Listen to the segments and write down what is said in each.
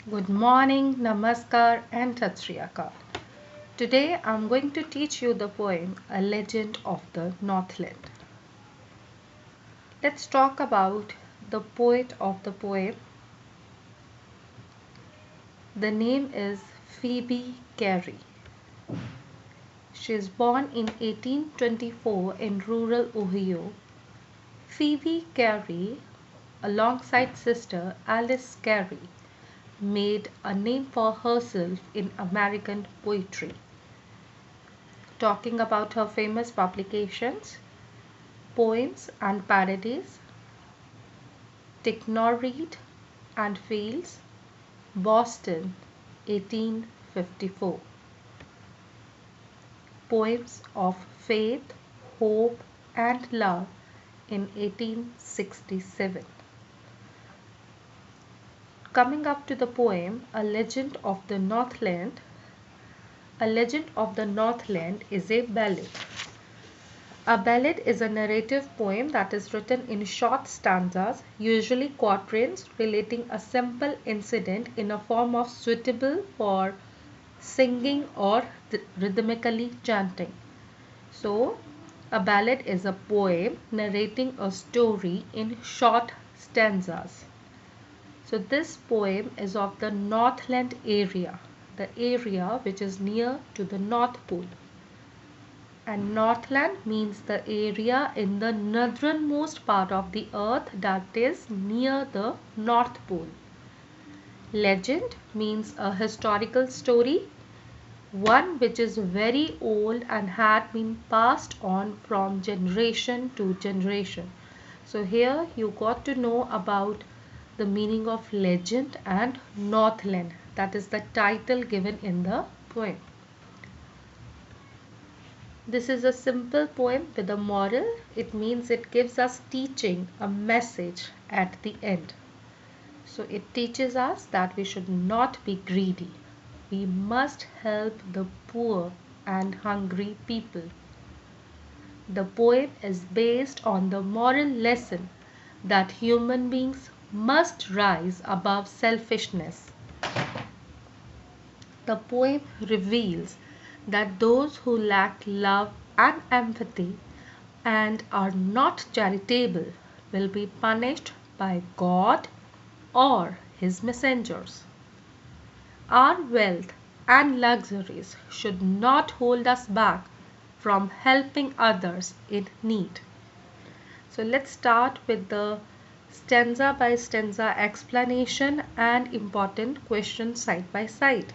Good morning, Namaskar and Sat Sri Akal. Today I am going to teach you the poem A Legend of the Northland. Let's talk about the poet of the poem. The name is Phoebe Cary. She is born in 1824 in rural Ohio. Phoebe Cary, alongside sister Alice Cary, made a name for herself in American poetry. Talking about her famous publications, poems and parodies, Ticknor and Fields, Boston, 1854. Poems of Faith, Hope and Love in 1867. Coming up to the poem A Legend of the Northland. A Legend of the Northland is a ballad. A ballad is a narrative poem that is written in short stanzas, usually quatrains, relating a simple incident in a form of suitable for singing or rhythmically chanting. So, a ballad is a poem narrating a story in short stanzas. So, this poem is of the Northland area, the area which is near to the North Pole. And Northland means the area in the northernmost part of the earth that is near the North Pole. Legend means a historical story, one which is very old and had been passed on from generation to generation. So here you got to know about the meaning of legend and Northland. That is the title given in the poem. This is a simple poem with a moral. It means it gives us teaching, a message at the end. So it teaches us that we should not be greedy. We must help the poor and hungry people. The poem is based on the moral lesson that human beings must rise above selfishness. The poem reveals that those who lack love and empathy and are not charitable will be punished by God or his messengers. Our wealth and luxuries should not hold us back from helping others in need. So let's start with the stanza by stanza explanation and important questions side by side.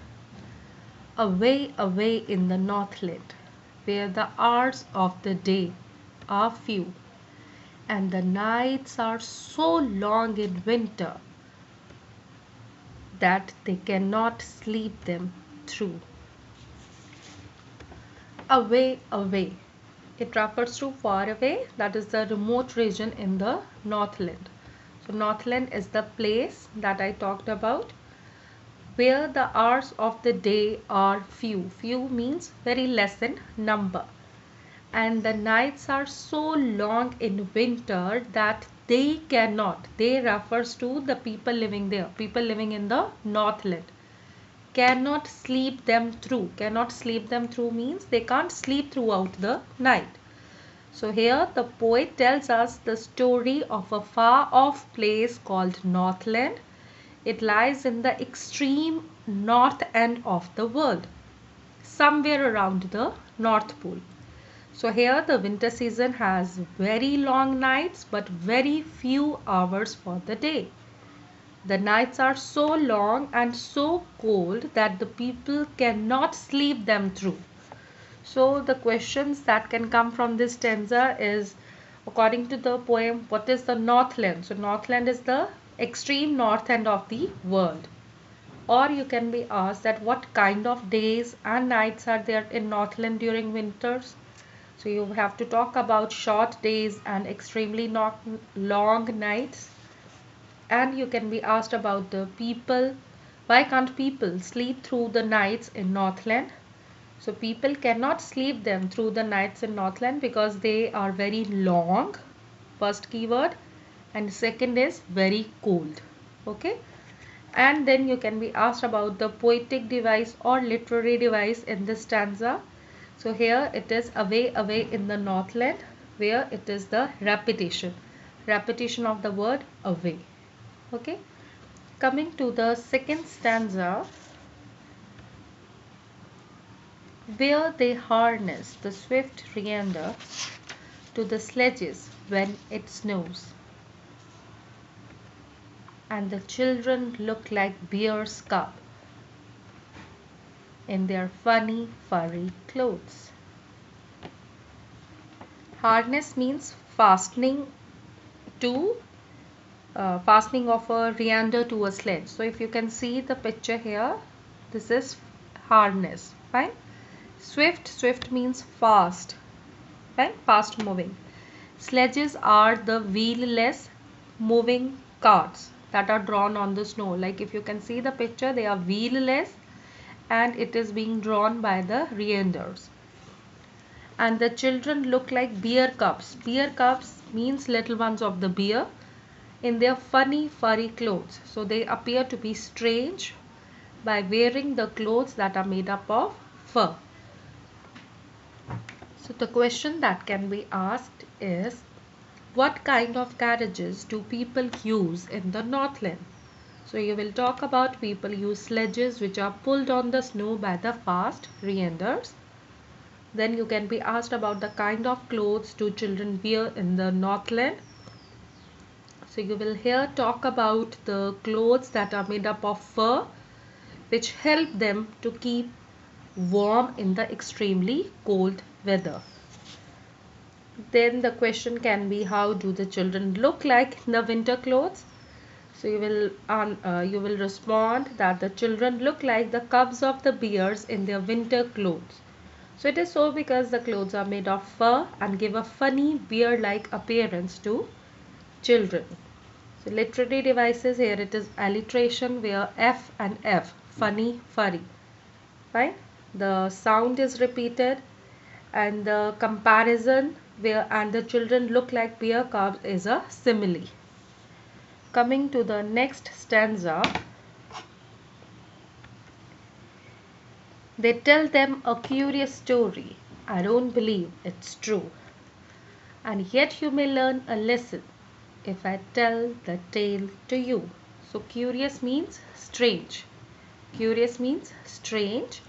Away, away in the Northland, where the hours of the day are few, and the nights are so long in winter that they cannot sleep them through. Away, away. It refers to far away, that is the remote region in the Northland. So Northland is the place that I talked about where the hours of the day are few. Few means very less in number. And the nights are so long in winter that they cannot. They refers to the people living there. People living in the Northland. Cannot sleep them through. Cannot sleep them through means they can't sleep throughout the night. So here the poet tells us the story of a far off place called Northland. It lies in the extreme north end of the world, somewhere around the North Pole. So here the winter season has very long nights but very few hours for the day. The nights are so long and so cold that the people cannot sleep them through. So the questions that can come from this stanza is, according to the poem, what is the Northland? So Northland is the extreme north end of the world. Or you can be asked that what kind of days and nights are there in Northland during winters. So you have to talk about short days and extremely long nights. And you can be asked about the people. Why can't people sleep through the nights in Northland? So people cannot sleep them through the nights in Northland because they are very long. First keyword. And second is very cold. Okay. And then you can be asked about the poetic device or literary device in this stanza. So here it is away, away in the Northland, where it is the repetition of the word away. Okay. Coming to the second stanza, where they harness the swift reindeer to the sledges when it snows, and the children look like bear's cub in their funny furry clothes. Harness means to fastening of a reindeer to a sledge. So if you can see the picture here, this is harness. Fine. Swift means fast. Fine. Fast moving. Sledges are the wheelless moving carts that are drawn on the snow. Like if you can see the picture, they are wheelless and it is being drawn by the reindeers. And the children look like bear cubs. Bear cubs means little ones of the bear in their funny furry clothes. So they appear to be strange by wearing the clothes that are made up of fur. So the question that can be asked is, what kind of carriages do people use in the Northland? So you will talk about people use sledges which are pulled on the snow by the fast reindeers. Then you can be asked about the kind of clothes do children wear in the Northland. So you will here talk about the clothes that are made up of fur, which help them to keep warm in the extremely cold weather. Then the question can be, how do the children look like in the winter clothes? So you will respond that the children look like the cubs of the bears in their winter clothes. So it is so because the clothes are made of fur and give a funny bear-like appearance to children. So literary devices, here it is alliteration where F and F, funny, furry. Fine. The sound is repeated, and the comparison where and the children look like bear cubs is a simile. Coming to the next stanza, they tell them a curious story. I don't believe it's true. And yet you may learn a lesson if I tell the tale to you. So curious means strange. Curious means strange,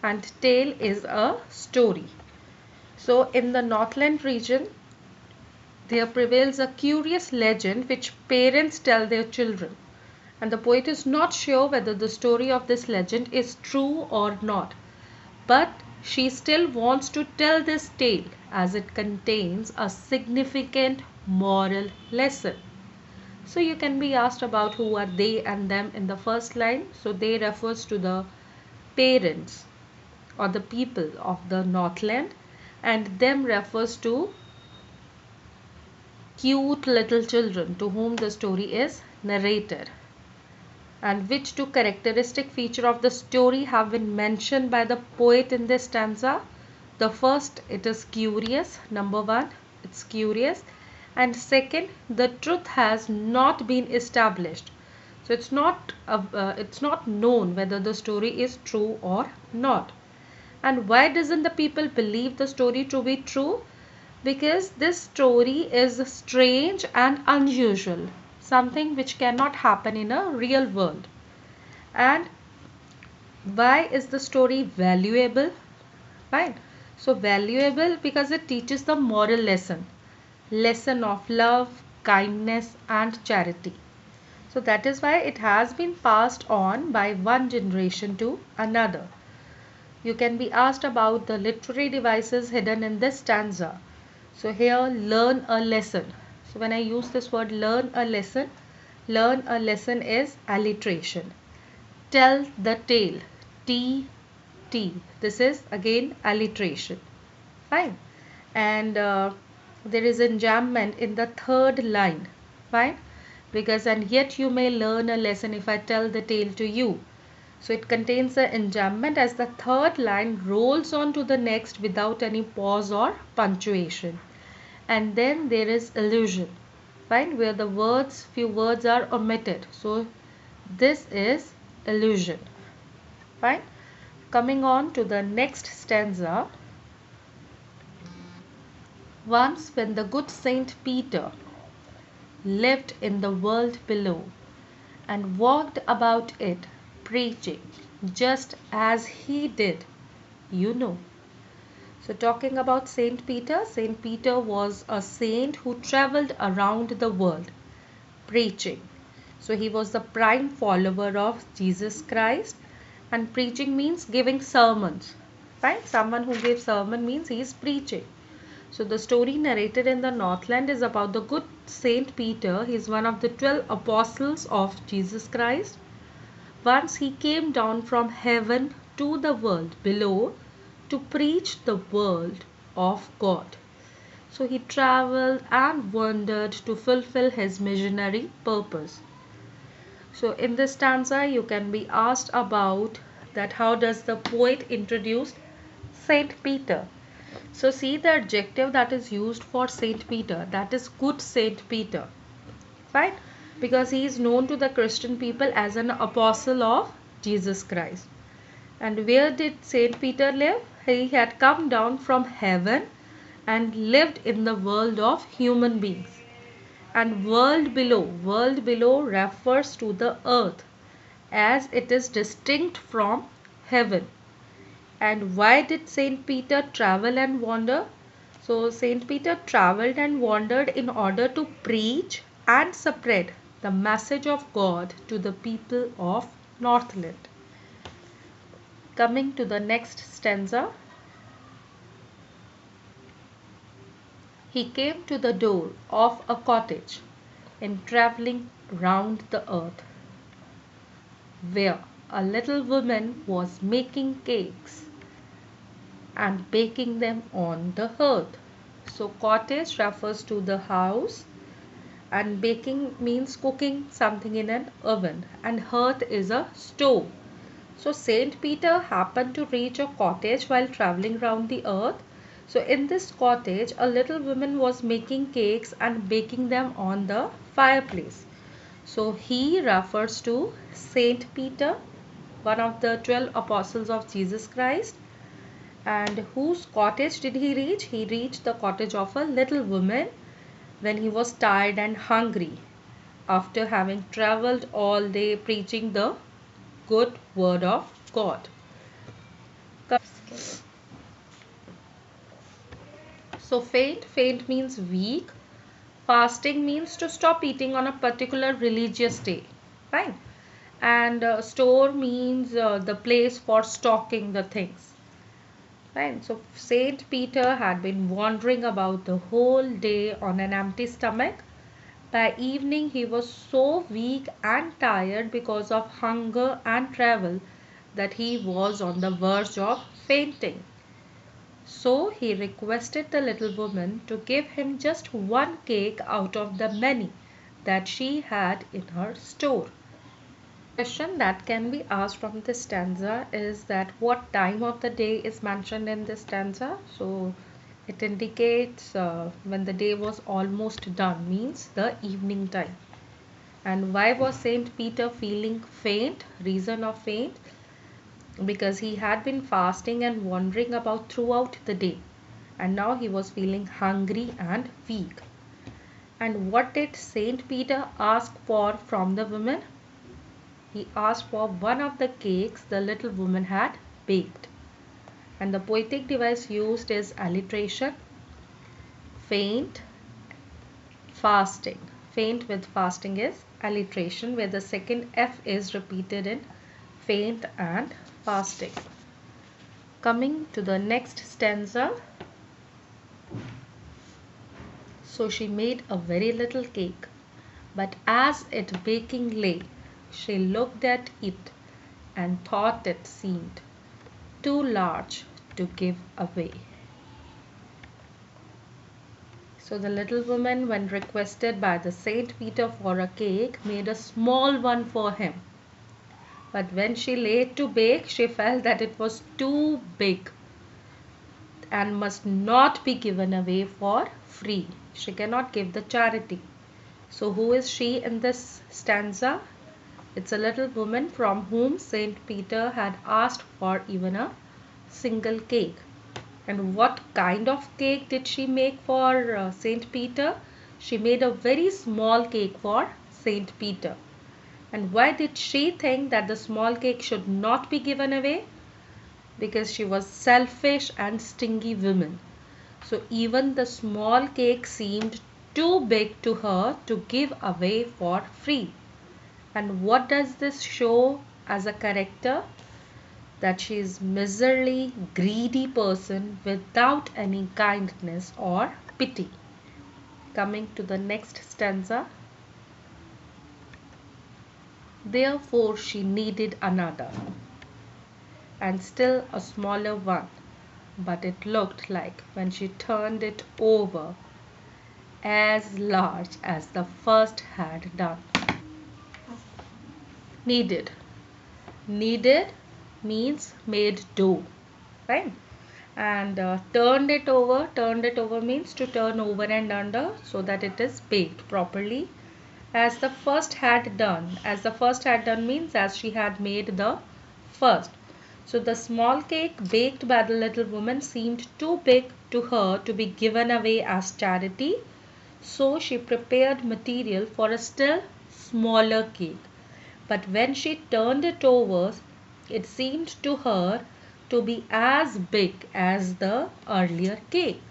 and tale is a story. So in the Northland region, there prevails a curious legend which parents tell their children. And the poet is not sure whether the story of this legend is true or not. But she still wants to tell this tale as it contains a significant moral lesson. So you can be asked about who are they and them in the first line. So they refers to the parents or the people of the Northland, and them refers to cute little children to whom the story is narrated. And which two characteristic feature of the story have been mentioned by the poet in this stanza? The first, it is curious. Number one, it's curious. And second, the truth has not been established. So it's not known whether the story is true or not. And why doesn't the people believe the story to be true? Because this story is strange and unusual, something which cannot happen in a real world. And why is the story valuable? Fine. So valuable because it teaches the moral lesson of love, kindness and charity. So that is why it has been passed on by one generation to another. You can be asked about the literary devices hidden in this stanza. So here, learn a lesson. So when I use this word learn a lesson is alliteration. Tell the tale, T. This is again alliteration. Fine. And there is enjambment in the third line. Fine. Because and yet you may learn a lesson if I tell the tale to you. So it contains an enjambment as the third line rolls on to the next without any pause or punctuation. And then there is allusion, fine, where the few words are omitted. So This is illusion. Fine. Coming on to the next stanza. Once when the good Saint Peter lived in the world below and walked about it preaching just as he did, you know. So talking about Saint Peter was a saint who traveled around the world preaching. So he was the prime follower of Jesus Christ, and preaching means giving sermons. Right? Someone who gives sermon means he is preaching. So the story narrated in the Northland is about the good Saint Peter. He is one of the 12 apostles of Jesus Christ. Once he came down from heaven to the world below to preach the word of God. So he traveled and wandered to fulfill his missionary purpose. So in this stanza you can be asked about that how does the poet introduce Saint Peter. So see the adjective that is used for Saint Peter, that is good Saint Peter. Fine, because he is known to the Christian people as an apostle of Jesus Christ. And where did Saint Peter live? He had come down from heaven and lived in the world of human beings. And world below refers to the earth as it is distinct from heaven. And why did Saint Peter travel and wander? So Saint Peter traveled and wandered in order to preach and spread the message of God to the people of Northland. Coming to the next stanza. He came to the door of a cottage in travelling round the earth, where a little woman was making cakes and baking them on the hearth. So cottage refers to the house, and baking means cooking something in an oven, and hearth is a stove. So Saint Peter happened to reach a cottage while travelling round the earth. So in this cottage a little woman was making cakes and baking them on the fireplace. So he refers to Saint Peter, one of the 12 apostles of Jesus Christ. And whose cottage did he reach? He reached the cottage of a little woman when he was tired and hungry after having travelled all day preaching the good word of God. So faint means weak. Fasting means to stop eating on a particular religious day. Fine. And store means the place for stocking the things. Fine. So Saint Peter had been wandering about the whole day on an empty stomach. By evening he was so weak and tired because of hunger and travel that he was on the verge of fainting. So he requested the little woman to give him just one cake out of the many that she had in her store. Question that can be asked from this stanza is that what time of the day is mentioned in this stanza. So it indicates when the day was almost done, means the evening time. And why was Saint Peter feeling faint? Reason of faint? Because he had been fasting and wandering about throughout the day, and now he was feeling hungry and weak. And what did Saint Peter ask for from the woman? He asked for one of the cakes the little woman had baked. And the poetic device used is alliteration, faint, fasting. Faint with fasting is alliteration, where the second F is repeated in faint and fasting. Coming to the next stanza. So she made a very little cake, but as it baking lay, she looked at it and thought it seemed too large to give away. So the little woman, when requested by the Saint Peter for a cake, made a small one for him. But when she laid to bake, she felt that it was too big and must not be given away for free. She cannot give the charity. So who is she in this stanza? It's a little woman from whom Saint Peter had asked for even a single cake. And what kind of cake did she make for Saint Peter? She made a very small cake for Saint Peter. And why did she think that the small cake should not be given away? Because she was selfish and stingy woman. So even the small cake seemed too big to her to give away for free. And what does this show as a character? That she is miserly, greedy person without any kindness or pity. Coming to the next stanza. Therefore she needed another, and still a smaller one, but it looked like, when she turned it over, as large as the first had done. Kneaded. Kneaded means made dough, right? And turned it over means to turn over and under so that it is baked properly. As the first had done means as she had made the first. So the small cake baked by the little woman seemed too big to her to be given away as charity. So she prepared material for a still smaller cake. But when she turned it over, it seemed to her to be as big as the earlier cake.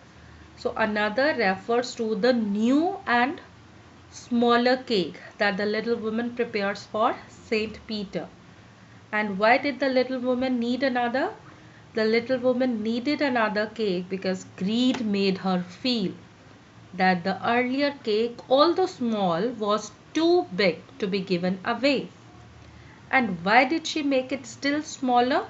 So another refers to the new and smaller cake that the little woman prepares for Saint Peter. And why did the little woman need another? The little woman needed another cake because greed made her feel that the earlier cake, although small, was too big to be given away. And why did she make it still smaller?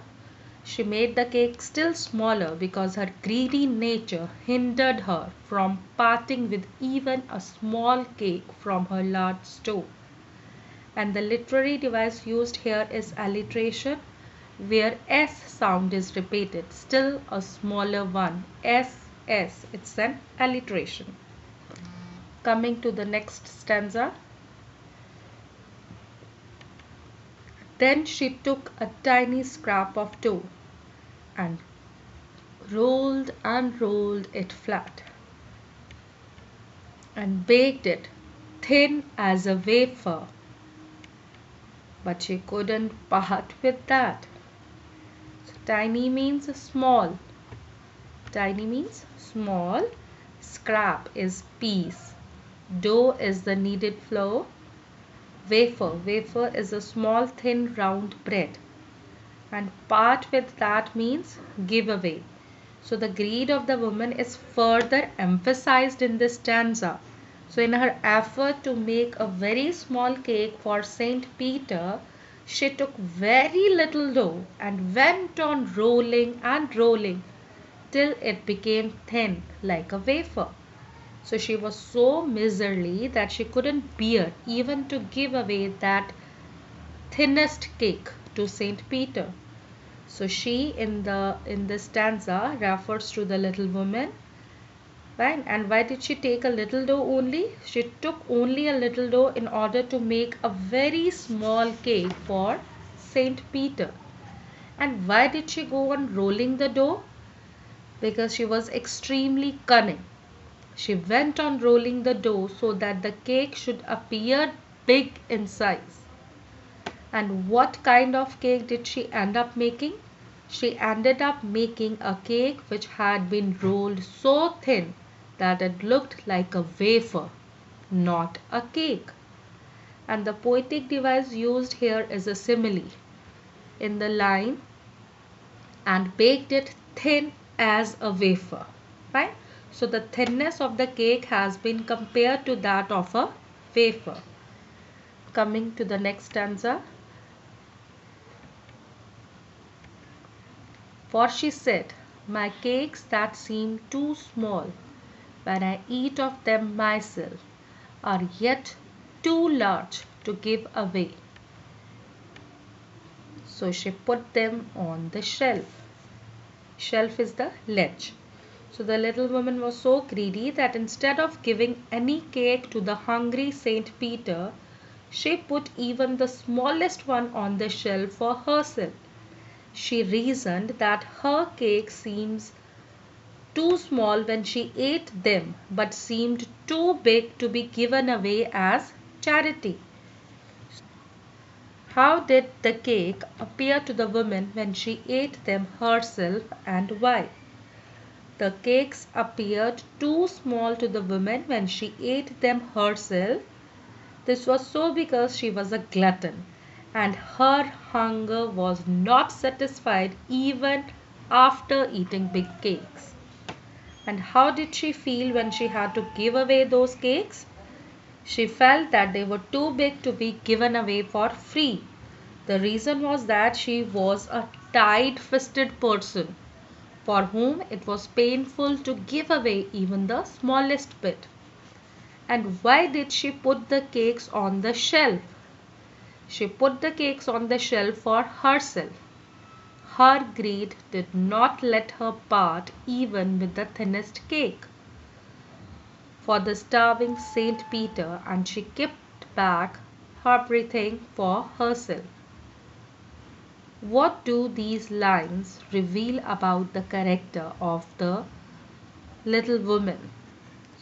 She made the cake still smaller because her greedy nature hindered her from parting with even a small cake from her large store. And the literary device used here is alliteration, where S sound is repeated, still a smaller one. S, it's an alliteration. Coming to the next stanza. Then she took a tiny scrap of dough and rolled and rolled it flat and baked it thin as a wafer. But she couldn't part with that. So tiny means small. Tiny means small. Scrap is piece. Dough is the kneaded flour. Wafer is a small thin round bread. And part with that means give away. So the greed of the woman is further emphasized in this stanza. So in her effort to make a very small cake for Saint Peter, she took very little dough and went on rolling and rolling till it became thin like a wafer. So she was so miserly that she couldn't bear even to give away that thinnest cake to Saint Peter. So she in this stanza refers to the little woman. Right? And why did she take a little dough only? She took only a little dough in order to make a very small cake for Saint Peter. And why did she go on rolling the dough? Because she was extremely cunning. She went on rolling the dough so that the cake should appear big in size. And what kind of cake did she end up making? She ended up making a cake which had been rolled so thin that it looked like a wafer, not a cake. And the poetic device used here is a simile in the line, and baked it thin as a wafer. Right? So the thinness of the cake has been compared to that of a wafer. Coming to the next stanza. For she said, my cakes that seem too small when I eat of them myself are yet too large to give away. So she put them on the shelf. Shelf is the ledge. So the little woman was so greedy that instead of giving any cake to the hungry Saint Peter, She put even the smallest one on the shelf for herself. She reasoned that her cake seems too small when she ate them, but seemed too big to be given away as charity. How did the cake appear to the woman when she ate them herself, and why? The cakes appeared too small to the woman when she ate them herself. This was so because she was a glutton, and her hunger was not satisfied even after eating big cakes. And how did she feel when she had to give away those cakes? She felt that they were too big to be given away for free. The reason was that she was a tight-fisted person for whom it was painful to give away even the smallest bit. And why did she put the cakes on the shelf? She put the cakes on the shelf for herself. Her greed did not let her part even with the thinnest cake for the starving Saint Peter, and she kept back everything for herself. What do these lines reveal about the character of the little woman?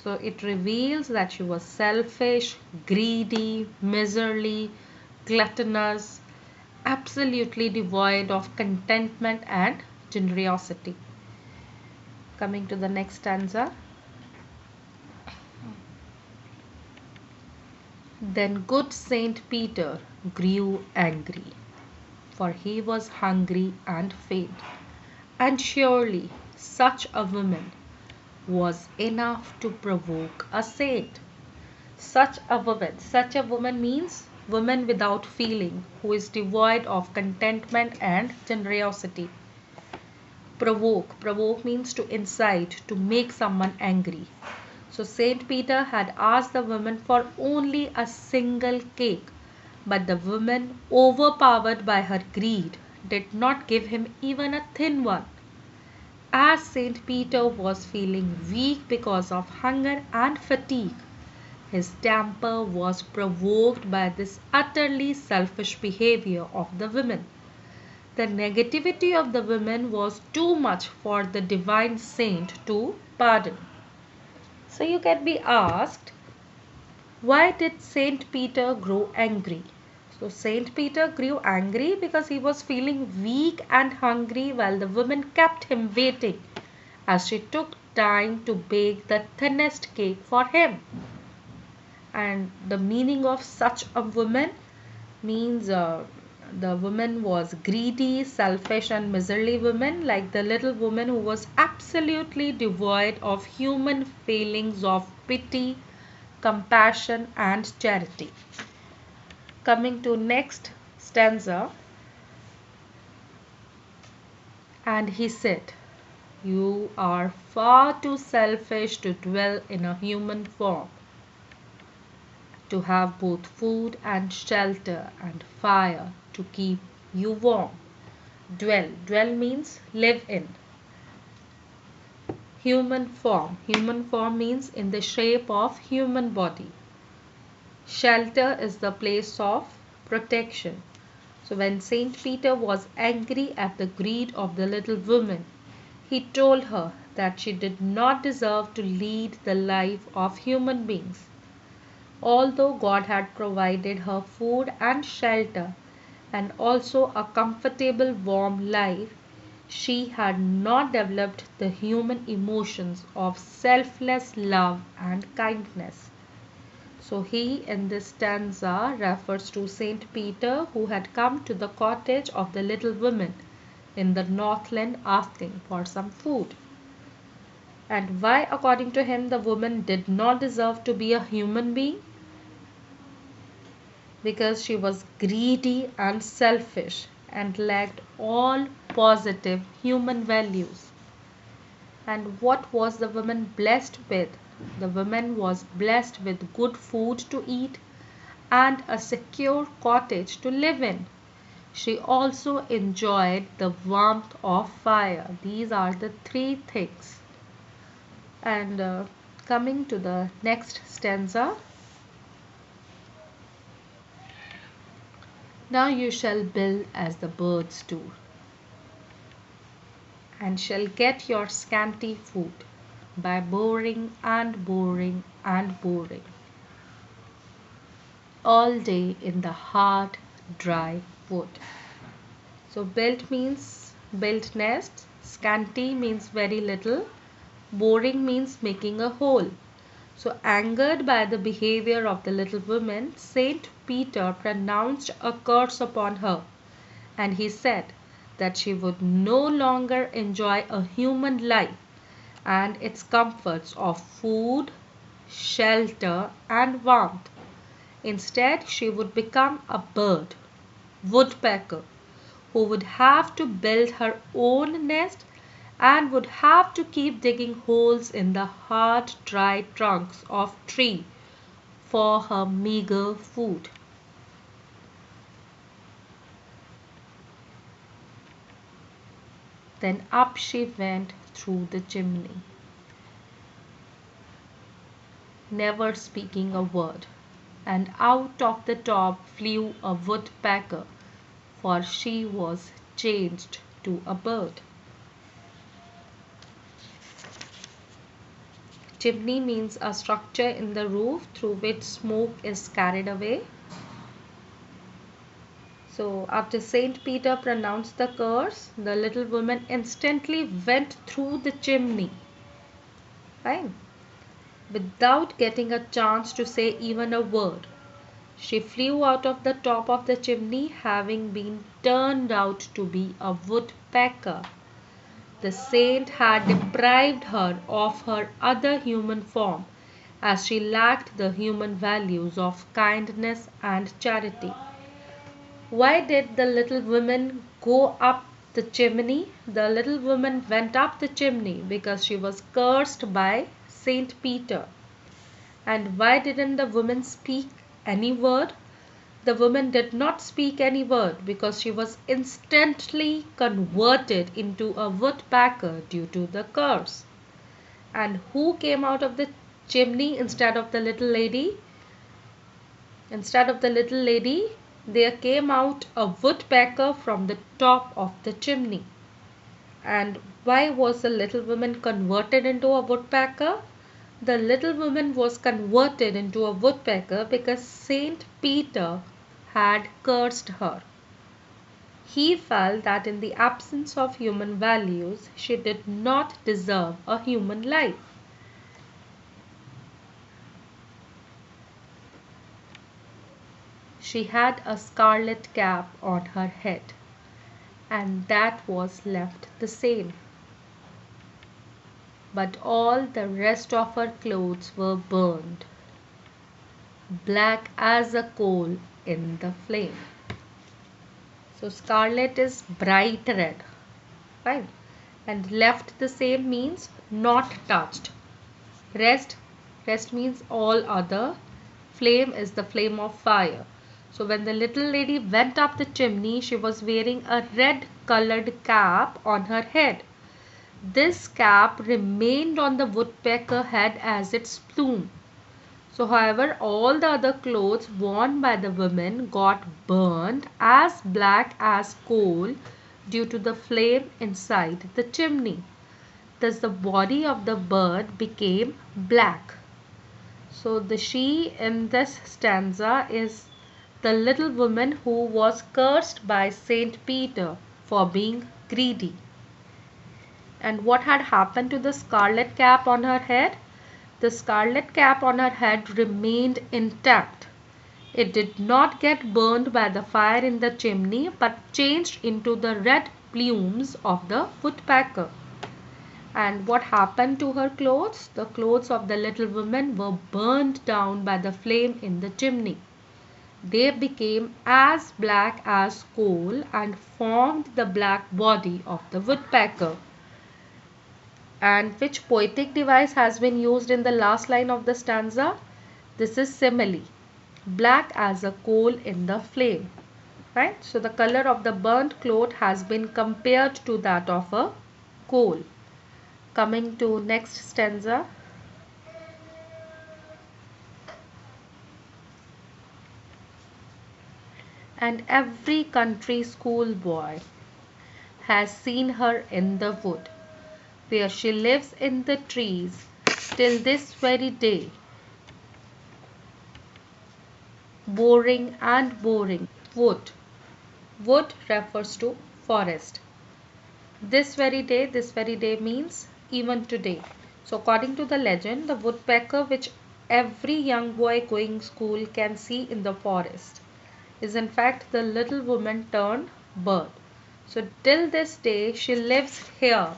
So it reveals that she was selfish, greedy, miserly, gluttonous, absolutely devoid of contentment and generosity. Coming to the next stanza. Then good Saint Peter grew angry, for he was hungry and faint. And surely such a woman was enough to provoke a saint. Such a woman means woman without feeling, who is devoid of contentment and generosity. Provoke means to incite, to make someone angry. So Saint Peter had asked the woman for only a single cake, but the woman, overpowered by her greed, did not give him even a thin one. As Saint Peter was feeling weak because of hunger and fatigue, his temper was provoked by this utterly selfish behavior of the woman. The negativity of the women was too much for the divine saint to pardon. So you can be asked, why did Saint Peter grow angry? So Saint Peter grew angry because he was feeling weak and hungry while the woman kept him waiting as she took time to bake the thinnest cake for him. And the meaning of such a woman means the woman was greedy, selfish and miserly woman, like the little woman who was absolutely devoid of human feelings of pity, compassion and charity. Coming to next stanza. And he said, you are far too selfish to dwell in a human form, to have both food and shelter and fire to keep you warm. Dwell means live in. Human form means in the shape of human body. Shelter is the place of protection. So when Saint Peter was angry at the greed of the little woman, he told her that she did not deserve to lead the life of human beings. Although God had provided her food and shelter and also a comfortable warm life, she had not developed the human emotions of selfless love and kindness. So he in this stanza refers to Saint Peter, who had come to the cottage of the little woman in the Northland asking for some food. And why, according to him, the woman did not deserve to be a human being? Because she was greedy and selfish and lacked all positive human values. And what was the woman blessed with? The woman was blessed with good food to eat and a secure cottage to live in. She also enjoyed the warmth of fire. These are the three things. And coming to the next stanza. Now you shall build as the birds do, and shall get your scanty food by boring and boring and boring all day in the hard, dry wood. So build means build nest, scanty means very little, boring means making a hole. So angered by the behavior of the little woman, Saint Peter pronounced a curse upon her, and he said that she would no longer enjoy a human life and its comforts of food, shelter, and warmth. Instead, she would become a bird, woodpecker, who would have to build her own nest and would have to keep digging holes in the hard, dry trunks of trees for her meager food. Then up she went through the chimney, never speaking a word, and out of the top flew a woodpecker, for she was changed to a bird. Chimney means a structure in the roof through which smoke is carried away. So after Saint Peter pronounced the curse, the little woman instantly went through the chimney, fine, without getting a chance to say even a word. She flew out of the top of the chimney, having been turned out to be a woodpecker. The saint had deprived her of her other human form, as she lacked the human values of kindness and charity. Why did the little woman go up the chimney? The little woman went up the chimney because she was cursed by Saint Peter. And why didn't the woman speak any word? The woman did not speak any word because she was instantly converted into a woodpecker due to the curse. And who came out of the chimney instead of the little lady? Instead of the little lady, there came out a woodpecker from the top of the chimney. And why was the little woman converted into a woodpecker? The little woman was converted into a woodpecker because Saint Peter had cursed her. He felt that in the absence of human values, she did not deserve a human life. She had a scarlet cap on her head, and that was left the same. But all the rest of her clothes were burned, black as a coal in the flame. So scarlet is bright red, right? And left the same means not touched. Rest means all other. Flame is the flame of fire. So when the little lady went up the chimney, she was wearing a red colored cap on her head. This cap remained on the woodpecker head as its plume. So however, all the other clothes worn by the women got burned as black as coal due to the flame inside the chimney. Thus the body of the bird became black. So the she in this stanza is the little woman who was cursed by Saint Peter for being greedy. And what had happened to the scarlet cap on her head? The scarlet cap on her head remained intact. It did not get burned by the fire in the chimney but changed into the red plumes of the woodpecker. And what happened to her clothes? The clothes of the little woman were burned down by the flame in the chimney. They became as black as coal and formed the black body of the woodpecker. And which poetic device has been used in the last line of the stanza? This is simile. Black as a coal in the flame. Right? So the color of the burnt cloth has been compared to that of a coal. Coming to next stanza. and every country schoolboy has seen her in the wood, where she lives in the trees till this very day, boring and boring. Wood. Wood refers to forest. This very day means even today. So according to the legend, the woodpecker which every young boy going school can see in the forest is in fact the little woman turned bird. So till this day she lives here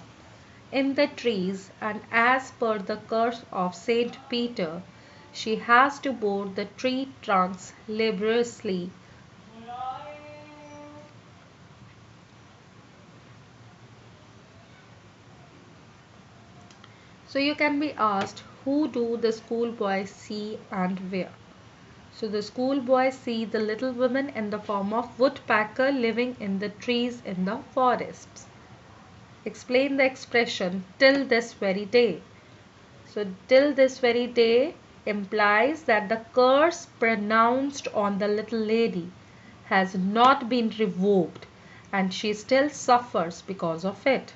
in the trees, and as per the curse of Saint Peter, she has to bore the tree trunks laboriously. So you can be asked, who do the schoolboys see and where? So the schoolboys see the little woman in the form of woodpecker living in the trees in the forests. Explain the expression till this very day. So till this very day implies that the curse pronounced on the little lady has not been revoked and she still suffers because of it.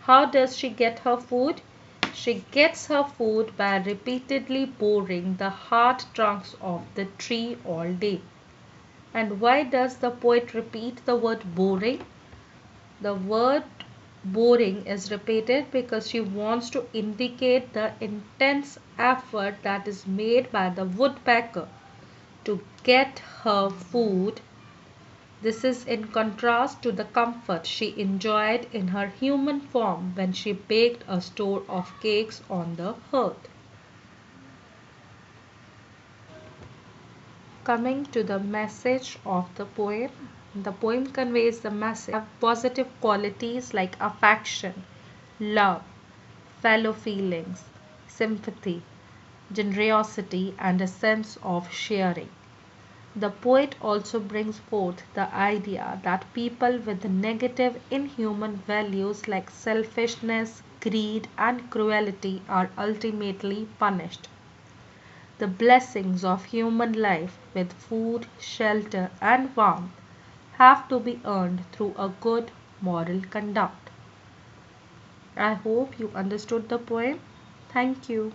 How does she get her food? She gets her food by repeatedly boring the hard trunks of the tree all day. And why does the poet repeat the word boring? The word boring is repeated because she wants to indicate the intense effort that is made by the woodpecker to get her food. This is in contrast to the comfort she enjoyed in her human form when she baked a store of cakes on the hearth. Coming to the message of the poem conveys the message of positive qualities like affection, love, fellow feelings, sympathy, generosity, and a sense of sharing. The poet also brings forth the idea that people with negative inhuman values like selfishness, greed, and cruelty are ultimately punished. The blessings of human life with food, shelter, and warmth have to be earned through a good moral conduct. I hope you understood the poem. Thank you.